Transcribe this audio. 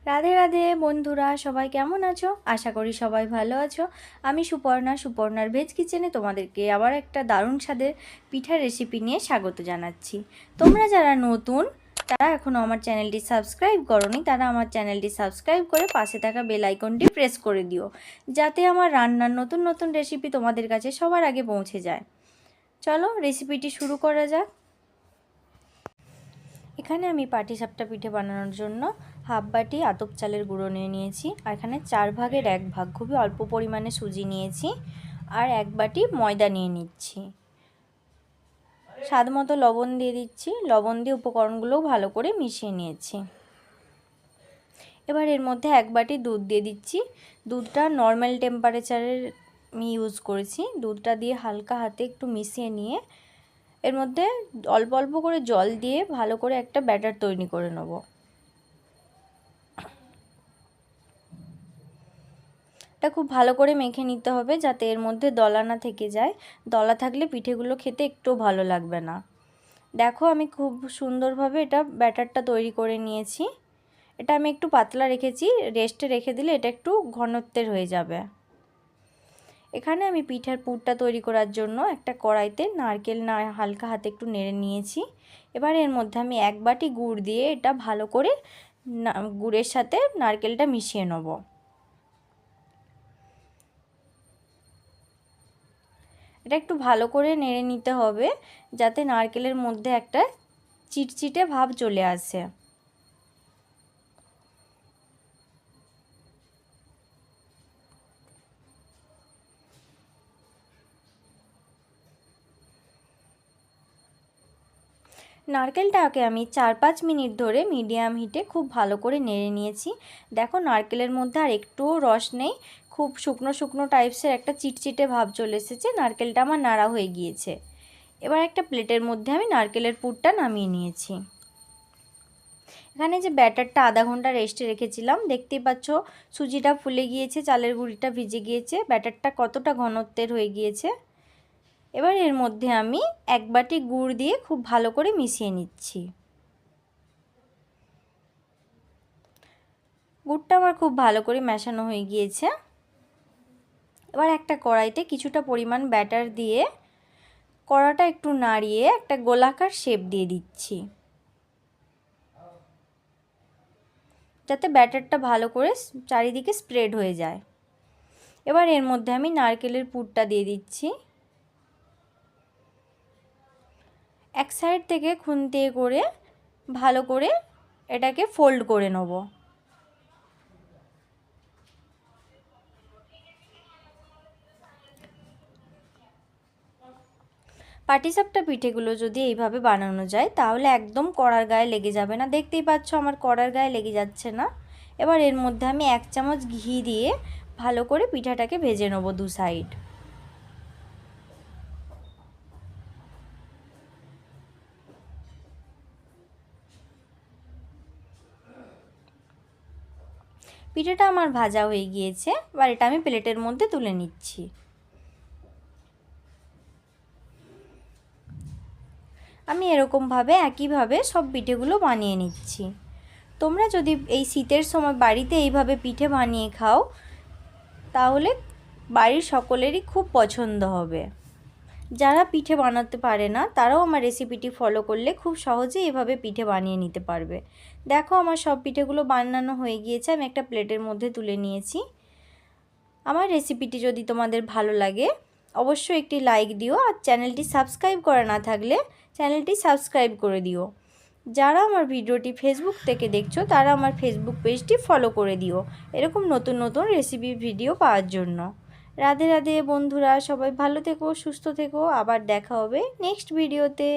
রাধে রাধে বন্ধুরা, সবাই কেমন আছো? আশা করি সবাই ভালো আছো। আমি সুপর্ণার ভেজ কিচেনে তোমাদেরকে আবার একটা দারুণ স্বাদের পিঠার রেসিপি নিয়ে স্বাগত জানাচ্ছি। তোমরা যারা নতুন, তারা এখনও আমার চ্যানেলটি সাবস্ক্রাইব করোনি, তারা আমার চ্যানেলটি সাবস্ক্রাইব করে পাশে থাকা বেল আইকনটি প্রেস করে দিও, যাতে আমার রান্নার নতুন নতুন রেসিপি তোমাদের কাছে সবার আগে পৌঁছে যায়। চলো রেসিপিটি শুরু করা যাক। এখানে আমি পাটিসাপটা পিঠে বানানোর জন্য হাফ বাটি আতপ চালের গুঁড়ো নিয়ে নিয়েছি, আর এখানে 4 ভাগের 1 ভাগ খুবই অল্প পরিমাণে সুজি নিয়েছি, আর 1 বাটি ময়দা নিয়ে নিচ্ছি। স্বাদ মতো লবণ দিয়ে দিচ্ছি। লবণ দিয়ে উপকরণগুলোও ভালো করে মিশিয়ে নিয়েছি। এবার এর মধ্যে 1 বাটি দুধ দিয়ে দিচ্ছি। দুধটা নর্মাল টেম্পারেচারের আমি ইউজ করেছি। দুধটা দিয়ে হালকা হাতে একটু মিশিয়ে নিয়ে এর মধ্যে অল্প অল্প করে জল দিয়ে ভালো করে একটা ব্যাটার তৈরি করে নেব। এটা খুব ভালো করে মেখে নিতে হবে, যাতে এর মধ্যে দলা না থেকে যায়। দলা থাকলে পিঠেগুলো খেতে একটু ভালো লাগবে না। দেখো, আমি খুব সুন্দরভাবে এটা ব্যাটারটা তৈরি করে নিয়েছি। এটা আমি একটু পাতলা রেখেছি, রেস্টে রেখে দিলে এটা একটু ঘনত্বের হয়ে যাবে। এখানে আমি পিঠার পুরটা তৈরি করার জন্য একটা কড়াইতে নারকেল হালকা হাতে একটু নেড়ে নিয়েছি। এবার এর মধ্যে আমি 1 বাটি গুড় দিয়ে এটা ভালো করে গুড়ের সাথে নারকেলটা মিশিয়ে নেব। এটা একটু ভালো করে নেড়ে নিতে হবে, যাতে নারকেলের মধ্যে একটা চিটচিটে ভাব চলে আসে। নারকেলটাকে আমি 4-5 মিনিট ধরে মিডিয়াম হিটে খুব ভালো করে নেড়ে নিয়েছি। দেখো, নারকেলের মধ্যে আর একটুও রস নেই, খুব শুকনো শুকনো টাইপসের একটা চিটচিটে ভাব চলে এসেছে। নারকেলটা আমার নাড়া হয়ে গিয়েছে। এবার একটা প্লেটের মধ্যে আমি নারকেলের পুরটা নামিয়ে নিয়েছি। এখানে যে ব্যাটারটা আধা ঘন্টা রেস্টে রেখেছিলাম, দেখতেই পাচ্ছ সুজিটা ফুলে গিয়েছে, চালের গুঁড়িটা ভিজে গিয়েছে, ব্যাটারটা কতটা ঘনত্বের হয়ে গিয়েছে। এবার এর মধ্যে আমি 1 বাটি গুড় দিয়ে খুব ভালো করে মিশিয়ে নিচ্ছি। গুড়টা আমার খুব ভালো করে মেশানো হয়ে গিয়েছে। এবার একটা কড়াইতে কিছুটা পরিমাণ ব্যাটার দিয়ে কড়াটা একটু নাড়িয়ে একটা গোলাকার শেপ দিয়ে দিচ্ছি, যাতে ব্যাটারটা ভালো করে চারিদিকে স্প্রেড হয়ে যায়। এবার এর মধ্যে আমি নারকেলের পুরটা দিয়ে দিচ্ছি। এক সাইড থেকে খুন্তি করে ভালো করে এটাকে ফোল্ড করে নেব। পাটিসাপটা পিঠেগুলো যদি এইভাবে বানানো যায়, তাহলে একদম কড়ার গায়ে লেগে যাবে না। দেখতেই পাচ্ছ আমার কড়ার গায়ে লেগে যাচ্ছে না। এবার এর মধ্যে আমি 1 চামচ ঘি দিয়ে ভালো করে পিঠাটাকে ভেজে নেব 2 সাইড। পিঠাটা আমার ভাজা হয়ে গিয়েছে। এবার এটা আমি প্লেটের মধ্যে তুলে নিচ্ছি। আমি এরকমভাবে একইভাবে সব পিঠেগুলো বানিয়ে নিচ্ছি। তোমরা যদি এই শীতের সময় বাড়িতে এইভাবে পিঠে বানিয়ে খাও, তাহলে বাড়ির সকলেরই খুব পছন্দ হবে। যারা পিঠে বানাতে পারে না, তারাও আমার রেসিপিটি ফলো করলে খুব সহজেই এভাবে পিঠে বানিয়ে নিতে পারবে। দেখো, আমার সব পিঠেগুলো বানানো হয়ে গিয়েছে। আমি একটা প্লেটের মধ্যে তুলে নিয়েছি। আমার রেসিপিটি যদি তোমাদের ভালো লাগে, অবশ্যই একটি লাইক দিও, আর চ্যানেলটি সাবস্ক্রাইব করা না থাকলে চ্যানেলটি সাবস্ক্রাইব করে দিও। যারা আমার ভিডিওটি ফেসবুক থেকে দেখছো, তারা আমার ফেসবুক পেজটি ফলো করে দিও, এরকম নতুন নতুন রেসিপি ভিডিও পাওয়ার জন্য। রাধে রাধে বন্ধুরা, সবাই ভালো থেকো, সুস্থ থেকো। আবার দেখা হবে নেক্সট ভিডিওতে।